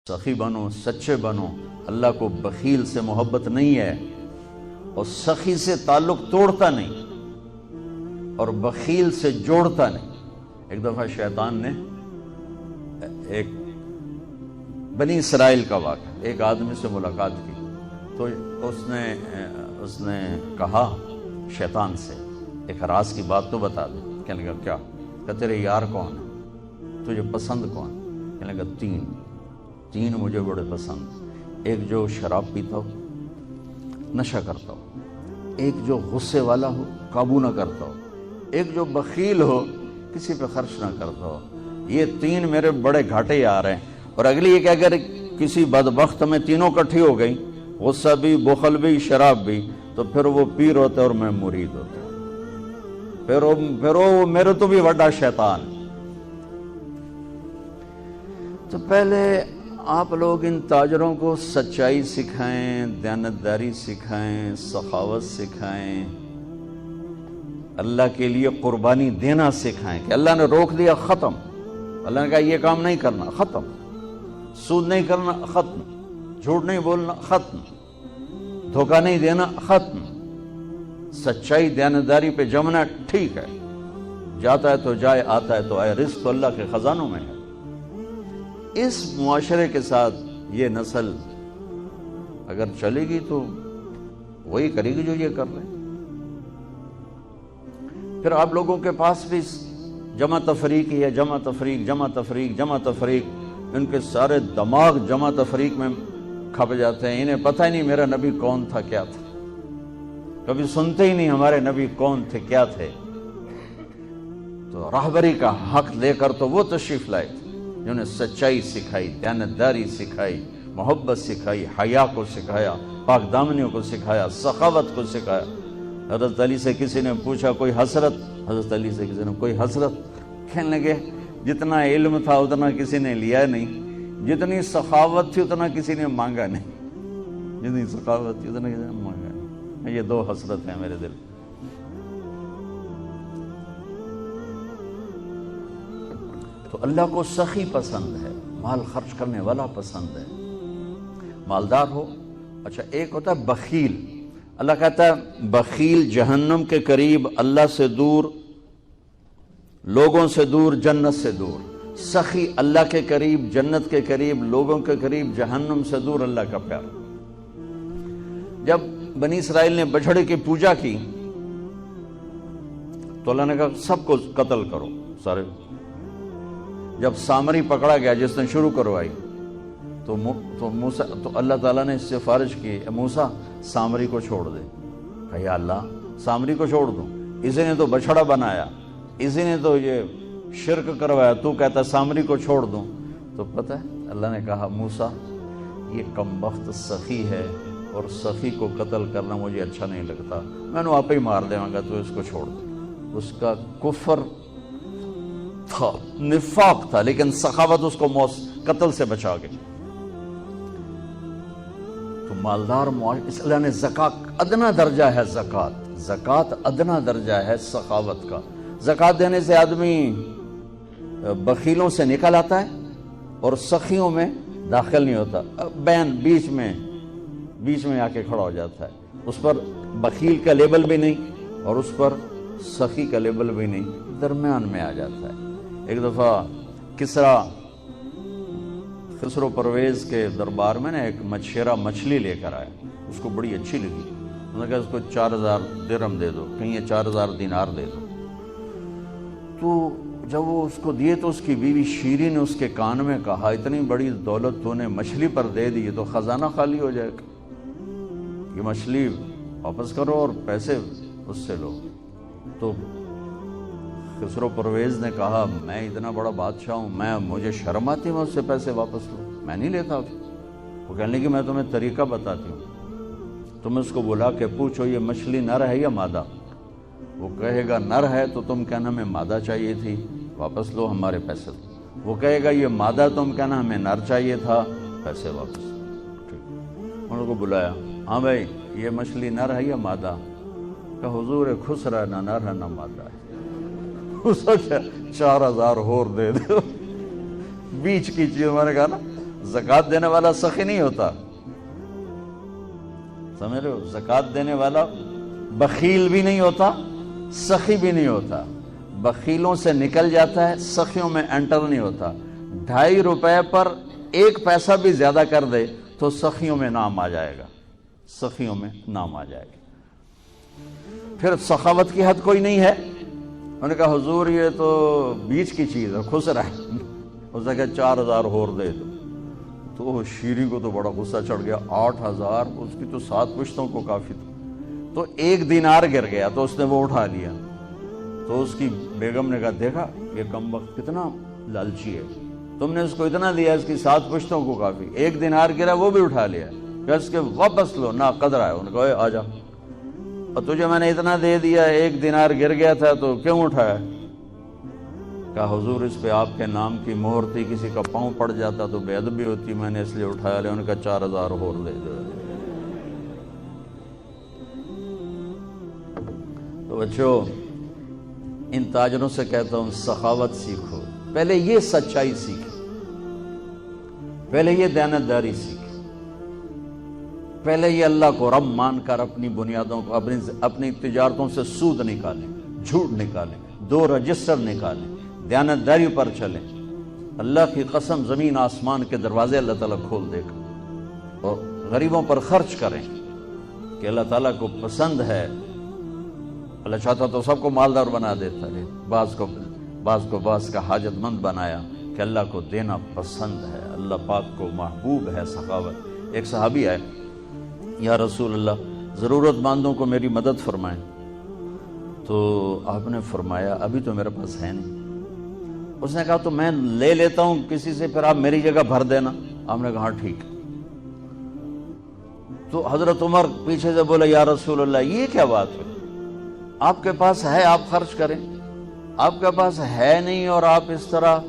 سخی بنو، سچے بنو۔ اللہ کو بخیل سے محبت نہیں ہے اور سخی سے تعلق توڑتا نہیں اور بخیل سے جوڑتا نہیں۔ ایک دفعہ شیطان نے ایک بنی اسرائیل کا واقعہ، ایک آدمی سے ملاقات کی تو اس نے کہا شیطان سے، ایک راز کی بات تو بتا دے۔ کہنے لگا کیا؟ کہ تیرے یار کون ہے، تجھے پسند کون؟ کہنے لگا تین مجھے بڑے پسند، ایک جو شراب پیتا ہو، نشہ کرتا ہو، ایک جو غصے والا ہو، قابو نہ کرتا ہو، ایک جو بخیل ہو، کسی پہ خرچ نہ کرتا ہو۔ یہ تین میرے بڑے گھاٹے یار ہیں۔ اور اگلی یہ کہ اگر کسی بدبخت میں تینوں کٹھی ہو گئی، غصہ بھی، بخل بھی، شراب بھی، تو پھر وہ پیر ہوتا ہے اور میں مرید ہوتا ہوں، پھر وہ میرے تو بھی بڑا شیطان۔ تو پہلے آپ لوگ ان تاجروں کو سچائی سکھائیں، دیانتداری سکھائیں، سخاوت سکھائیں، اللہ کے لیے قربانی دینا سکھائیں کہ اللہ نے روک دیا، ختم۔ اللہ نے کہا یہ کام نہیں کرنا، ختم۔ سود نہیں کرنا، ختم۔ جھوٹ نہیں بولنا، ختم۔ دھوکہ نہیں دینا، ختم۔ سچائی دیانتداری پہ جمنا ٹھیک ہے، جاتا ہے تو جائے، آتا ہے تو آئے، رزق تو اللہ کے خزانوں میں ہے۔ اس معاشرے کے ساتھ یہ نسل اگر چلے گی تو وہی کرے گی جو یہ کر رہے ہیں۔ پھر آپ لوگوں کے پاس بھی جمع تفریق ہی ہے، جمع تفریق، جمع تفریق، جمع تفریق۔ ان کے سارے دماغ جمع تفریق میں کھپ جاتے ہیں، انہیں پتہ ہی نہیں میرا نبی کون تھا، کیا تھا، کبھی سنتے ہی نہیں ہمارے نبی کون تھے، کیا تھے۔ تو راہبری کا حق دے کر تو وہ تشریف لائے تھے جنہوں نے سچائی سکھائی، دیانتداری سکھائی، محبت سکھائی، حیا کو سکھایا، پاک دامنیوں کو سکھایا، سخاوت کو سکھایا۔ حضرت علی سے کسی نے پوچھا کوئی حسرت، حضرت علی سے کسی نے کوئی حسرت، کہنے لگے جتنا علم تھا اتنا کسی نے لیا نہیں، جتنی سخاوت تھی اتنا کسی نے مانگا نہیں، جتنی سخاوت تھی اتنا کسی نے مانگا نہیں۔ یہ دو حسرت ہیں میرے دل۔ تو اللہ کو سخی پسند ہے، مال خرچ کرنے والا پسند ہے، مالدار ہو۔ اچھا ایک ہوتا ہے بخیل۔ اللہ کہتا ہے بخیل جہنم کے قریب، اللہ سے دور، لوگوں سے دور، جنت سے دور۔ سخی اللہ کے قریب، جنت کے قریب، لوگوں کے قریب، جہنم سے دور، اللہ کا پیار۔ جب بنی اسرائیل نے بچھڑے کی پوجا کی تو اللہ نے کہا سب کو قتل کرو، سارے۔ جب سامری پکڑا گیا جس نے شروع کروائی تو اللہ تعالیٰ نے سفارش کی، موسیٰ سامری کو چھوڑ دے۔ کہا یا اللہ سامری کو چھوڑ دوں؟ اسی نے تو بچھڑا بنایا، اسی نے تو یہ شرک کروایا، تو کہتا سامری کو چھوڑ دوں؟ تو پتہ ہے اللہ نے کہا موسیٰ یہ کمبخت سخی ہے اور سخی کو قتل کرنا مجھے اچھا نہیں لگتا، میں نے آپ ہی مار دے گا، تو اس کو چھوڑ دے۔ اس کا کفر تھا، نفاق تھا، لیکن سخاوت اس کو قتل سے بچا گئی۔ تو مالدار اس اللہ نے زکات، ادنا درجہ ہے زکات ادنا درجہ ہے سخاوت کا۔ زکات دینے سے آدمی بخیلوں سے نکل آتا ہے اور سخیوں میں داخل نہیں ہوتا، بین بیچ میں آ کے کھڑا ہو جاتا ہے۔ اس پر بخیل کا لیبل بھی نہیں اور اس پر سخی کا لیبل بھی نہیں، درمیان میں آ جاتا ہے۔ ایک دفعہ خسرو پرویز کے دربار میں ایک مچھیرا مچھلی لے کر آیا، اس کو بڑی اچھی لگی، انہوں نے کہا اس کو 4000 درہم دے دو، کہیں 4000 دینار دے دو۔ تو جب وہ اس کو دیے تو اس کی بیوی شیری نے اس کے کان میں کہا اتنی بڑی دولت تو نے مچھلی پر دے دی تو خزانہ خالی ہو جائے گا، یہ مچھلی واپس کرو اور پیسے اس سے لو۔ تو خسرو پرویز نے کہا میں اتنا بڑا بادشاہ ہوں، مجھے شرم آتی ہے میں اس سے پیسے واپس لوں، میں نہیں لیتا۔ وہ کہنے لگی میں تمہیں طریقہ بتاتی ہوں، تم اس کو بلا کے پوچھو یہ مچھلی نر ہے یا مادہ؟ وہ کہے گا نر ہے تو تم کہنا ہمیں مادہ چاہیے تھی، واپس لو ہمارے پیسے دو۔ وہ کہے گا یہ مادہ، تم کہنا ہمیں نر چاہیے تھا، پیسے واپس لو۔ ٹھیک، انہوں کو بلایا، ہاں بھائی یہ مچھلی نر ہے یا مادہ؟ کہ حضور خسرا نہ نر ہے نہ مادہ ہے۔ 4000 اور دے دو، بیچ کی چیز۔ میں نے کہا نا زکات دینے والا سخی نہیں ہوتا، سمجھ رہے ہو؟ زکات دینے والا بخیل بھی نہیں ہوتا، سخی بھی نہیں ہوتا، بخیلوں سے نکل جاتا ہے، سخیوں میں انٹر نہیں ہوتا۔ 2.5 روپے پر 1 پیسہ بھی زیادہ کر دے تو سخیوں میں نام آ جائے گا، سخیوں میں نام آ جائے گا۔ پھر سخاوت کی حد کوئی نہیں ہے۔ انہوں نے کہا حضور یہ تو بیچ کی چیز ہے، خسرا ہے۔ اس نے کہا 4000 اور دے دو۔ تو شیریں کو تو بڑا غصہ چڑھ گیا، 8000 اس کی تو 7 پشتوں کو کافی تھا۔ تو 1 دینار گر گیا تو اس نے وہ اٹھا لیا۔ تو اس کی بیگم نے کہا دیکھا یہ کم وقت کتنا لالچی ہے، تم نے اس کو اتنا دیا، اس کی 7 پشتوں کو کافی، 1 دینار گرا وہ بھی اٹھا لیا، کہ اس کے واپس لو، نا قدر ہے۔ انہوں نے کہا آ جا، اور تجھے میں نے اتنا دے دیا، 1 دینار گر گیا تھا تو کیوں اٹھایا؟ کہا حضور اس پہ آپ کے نام کی مہر تھی، کسی کا پاؤں پڑ جاتا تو بے ادبی ہوتی، میں نے اس لیے اٹھایا لیا۔ انہوں نے کہا 4000 اور دے دو۔ تو بچوں ان تاجروں سے کہتا ہوں سخاوت سیکھو، پہلے یہ سچائی سیکھو، پہلے یہ دیانتداری سیکھو، پہلے یہ اللہ کو رب مان کر اپنی بنیادوں کو، اپنی تجارتوں سے سود نکالیں، جھوٹ نکالیں، 2 رجسٹر نکالیں، دیانتداری پر چلیں۔ اللہ کی قسم زمین آسمان کے دروازے اللہ تعالیٰ کھول دے گا۔ اور غریبوں پر خرچ کریں کہ اللہ تعالیٰ کو پسند ہے۔ اللہ چاہتا تو سب کو مالدار بنا دیتا ہے، بعض کا حاجت مند بنایا کہ اللہ کو دینا پسند ہے، اللہ پاک کو محبوب ہے سخاوت۔ ایک صحابی آئے، یا رسول اللہ ضرورت مندوں کو میری مدد فرمائیں۔ تو آپ نے فرمایا ابھی تو میرے پاس ہے نہیں۔ اس نے کہا تو میں لے لیتا ہوں کسی سے، پھر آپ میری جگہ بھر دینا۔ آپ نے کہا ہاں ٹھیک۔ تو حضرت عمر پیچھے سے بولا یا رسول اللہ یہ کیا بات ہے، آپ کے پاس ہے آپ خرچ کریں، آپ کے پاس ہے نہیں اور آپ اس طرح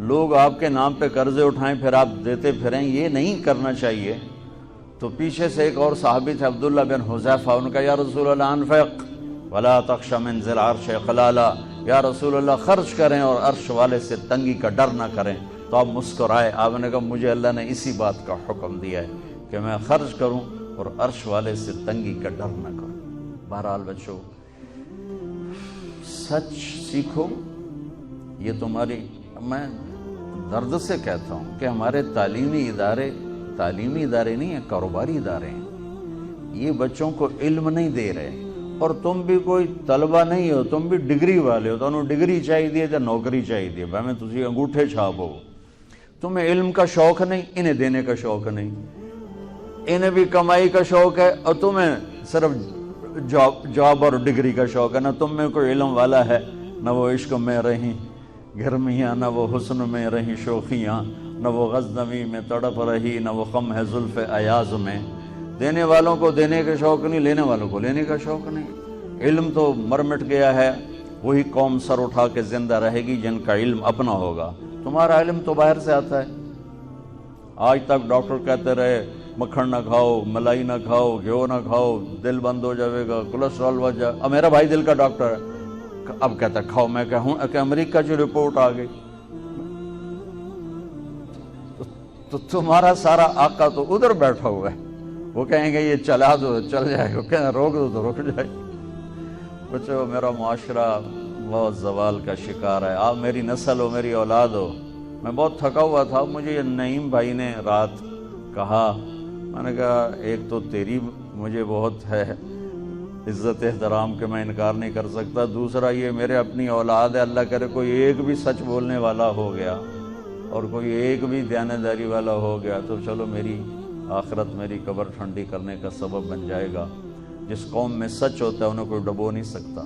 لوگ آپ کے نام پہ قرضے اٹھائیں پھر آپ دیتے پھریں، یہ نہیں کرنا چاہیے۔ تو پیچھے سے ایک اور صحابی تھے عبداللہ بن حذیفہ، ان کا یا رسول اللہ انفق ولا تخش من ذی العرش خلالا، یا رسول اللہ خرچ کریں اور عرش والے سے تنگی کا ڈر نہ کریں۔ تو آپ مسکرائے، آپ نے کہا مجھے اللہ نے اسی بات کا حکم دیا ہے کہ میں خرچ کروں اور عرش والے سے تنگی کا ڈر نہ کروں۔ بہرحال بچوں سچ سیکھو، یہ تمہاری، میں درد سے کہتا ہوں کہ ہمارے تعلیمی ادارے نہیں ہیں، کاروباری ادارے ہیں، یہ بچوں کو علم نہیں دے رہے۔ اور تم بھی کوئی طلبہ نہیں ہو، تم بھی ڈگری والے ہو، تو انہوں ڈگری چاہیے یا نوکری چاہیے، میں تجھے انگوٹھے چھاپ ہو۔ تمہیں علم کا شوق نہیں، انہیں دینے کا شوق نہیں، انہیں بھی کمائی کا شوق ہے اور تمہیں صرف جاب اور ڈگری کا شوق ہے۔ نہ تم میں کوئی علم والا ہے، نہ وہ عشق میں رہیں گرمیاں، نہ وہ حسن میں رہیں شوخیاں، نہ وہ غزنوی میں تڑپ رہی، نہ وہ غم ہے زلف ایاز میں۔ دینے والوں کو دینے کا شوق نہیں، لینے والوں کو لینے کا شوق نہیں۔ علم تو مر مٹ گیا ہے، وہی قوم سر اٹھا کے زندہ رہے گی جن کا علم اپنا ہوگا۔ تمہارا علم تو باہر سے آتا ہے۔ آج تک ڈاکٹر کہتے رہے مکھن نہ کھاؤ، ملائی نہ کھاؤ، گھیو نہ کھاؤ، دل بند ہو جائے گا، کولیسٹرول بڑھ جائے۔ اب میرا بھائی دل کا ڈاکٹر ہے، اب کہتا کھاؤ، میں کہوں کہ امریکہ کی رپورٹ آ گئی۔ تو تمہارا سارا آقا تو ادھر بیٹھا ہوا ہے، وہ کہیں گے یہ چلا دو چل جائے گا، کہیں روک دو تو رک جائے گا۔ بچو میرا معاشرہ بہت زوال کا شکار ہے، آپ میری نسل ہو، میری اولاد ہو۔ میں بہت تھکا ہوا تھا، مجھے یہ نعیم بھائی نے رات کہا، میں نے کہا ایک تو تیری مجھے بہت ہے عزت احترام کہ میں انکار نہیں کر سکتا، دوسرا یہ میرے اپنی اولاد ہے، اللہ کرے کوئی ایک بھی سچ بولنے والا ہو گیا اور کوئی ایک بھی دیانتداری والا ہو گیا تو چلو میری آخرت، میری قبر ٹھنڈی کرنے کا سبب بن جائے گا۔ جس قوم میں سچ ہوتا ہے انہیں کوئی ڈبو نہیں سکتا،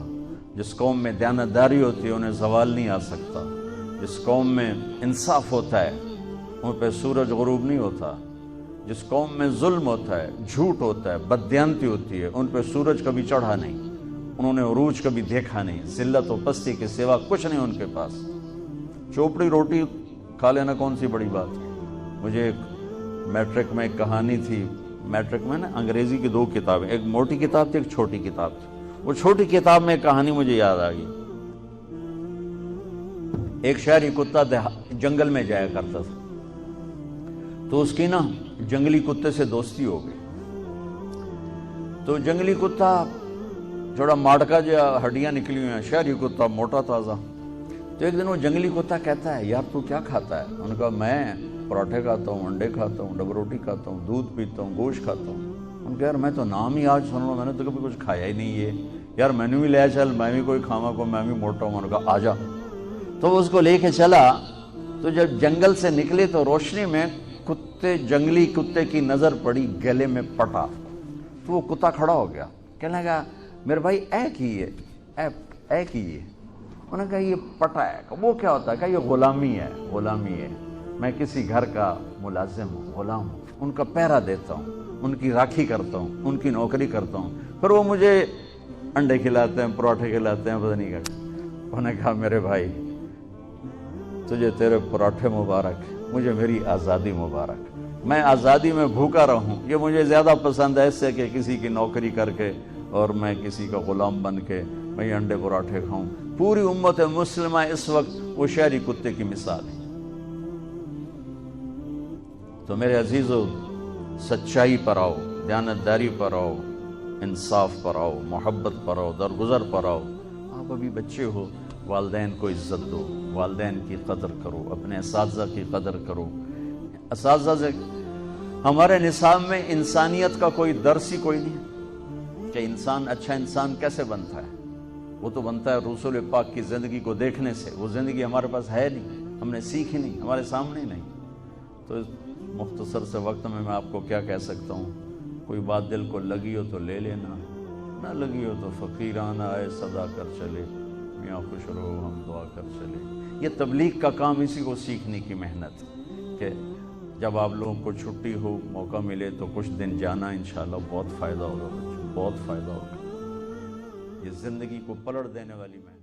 جس قوم میں دیانتداری ہوتی ہے انہیں زوال نہیں آ سکتا، جس قوم میں انصاف ہوتا ہے ان پہ سورج غروب نہیں ہوتا، جس قوم میں ظلم ہوتا ہے، جھوٹ ہوتا ہے، بددیانتی ہوتی ہے، ان پہ سورج کبھی چڑھا نہیں، انہوں نے عروج کبھی دیکھا نہیں، ذلت و پستی کے سوا کچھ نہیں ان کے پاس۔ چوپڑی روٹی کھا لینا کون سی بڑی بات۔ مجھے ایک میٹرک میں ایک کہانی تھی، میٹرک میں نا انگریزی کی 2 کتابیں، ایک موٹی کتاب تھی ایک چھوٹی کتاب تھی، وہ چھوٹی کتاب میں ایک کہانی مجھے یاد آ گئی۔ ایک شہری کتا جنگل میں جایا کرتا تھا، تو اس کی نا جنگلی کتے سے دوستی ہو گئی. تو جنگلی کتا تھوڑا ماڑکا جو ہڈیاں نکلی ہوئی ہیں، شہری کتا موٹا تازہ. تو ایک دن وہ جنگلی کتا کہتا ہے یار تو کیا کھاتا ہے؟ انہوں نے کہا میں پراٹھے کھاتا ہوں، انڈے کھاتا ہوں، ڈبل روٹی کھاتا ہوں، دودھ پیتا ہوں، گوشت کھاتا ہوں. ان کا یار میں تو نام ہی آج سن رہا ہوں، میں نے تو کبھی کچھ کھایا ہی نہیں ہے یار، میں نے بھی لے چل، میں بھی کوئی کھاوا کو، میں بھی موٹا ہوں. انہوں نے کہا آ جا. تو وہ اس کو لے کے چلا. تو جب جنگل سے نکلے تو روشنی میں جنگلی کتے کی نظر پڑی گلے میں پٹا. تو وہ کتا کھڑا ہو گیا، کہنے لگا میرے بھائی اے کی ہے، اے کی ہے. انہوں نے کہا یہ پٹا ہے. وہ کیا ہوتا ہے؟ کہ یہ غلامی ہے، غلامی ہے. میں کسی گھر کا ملازم ہوں، غلام ہوں، ان کا پہرا دیتا ہوں، ان کی راکھی کرتا ہوں، ان کی نوکری کرتا ہوں، پھر وہ مجھے انڈے کھلاتے ہیں، پراٹھے کھلاتے ہیں، پتہ نہیں کیا. انہوں نے کہا میرے بھائی تجھے تیرے پراٹھے مبارک، مجھے میری آزادی مبارک. میں آزادی میں بھوکا رہوں یہ مجھے زیادہ پسند ہے اس سے کہ کسی کی نوکری کر کے اور میں کسی کا غلام بن کے میں یہ انڈے پراٹھے کھاؤں. پوری امت مسلمہ اس وقت وہ شہری کتے کی مثال ہے. تو میرے عزیزو، سچائی پر آؤ، دیانتداری پر آؤ، انصاف پر آؤ، محبت پر آؤ، درگزر پر آؤ. آپ ابھی بچے ہو، والدین کو عزت دو، والدین کی قدر کرو، اپنے اساتذہ کی قدر کرو. اساتذہ سے ہمارے نصاب میں انسانیت کا کوئی درس ہی کوئی نہیں کہ انسان اچھا انسان کیسے بنتا ہے. وہ تو بنتا ہے رسول پاک کی زندگی کو دیکھنے سے. وہ زندگی ہمارے پاس ہے نہیں، ہم نے سیکھی نہیں، ہمارے سامنے نہیں. تو اس مختصر سے وقت میں آپ کو کیا کہہ سکتا ہوں. کوئی بات دل کو لگی ہو تو لے لینا، نہ لگی ہو تو فقیرانہ آئے صدا کر چلے، میاں خوش رہو ہم دعا کر چلے. یہ تبلیغ کا کام اسی کو سیکھنے کی محنت کہ جب آپ لوگوں کو چھٹی ہو، موقع ملے تو کچھ دن جانا، انشاءاللہ بہت فائدہ ہوگا بچوں، بہت فائدہ ہوگا. یہ زندگی کو پلٹ دینے والی محنت.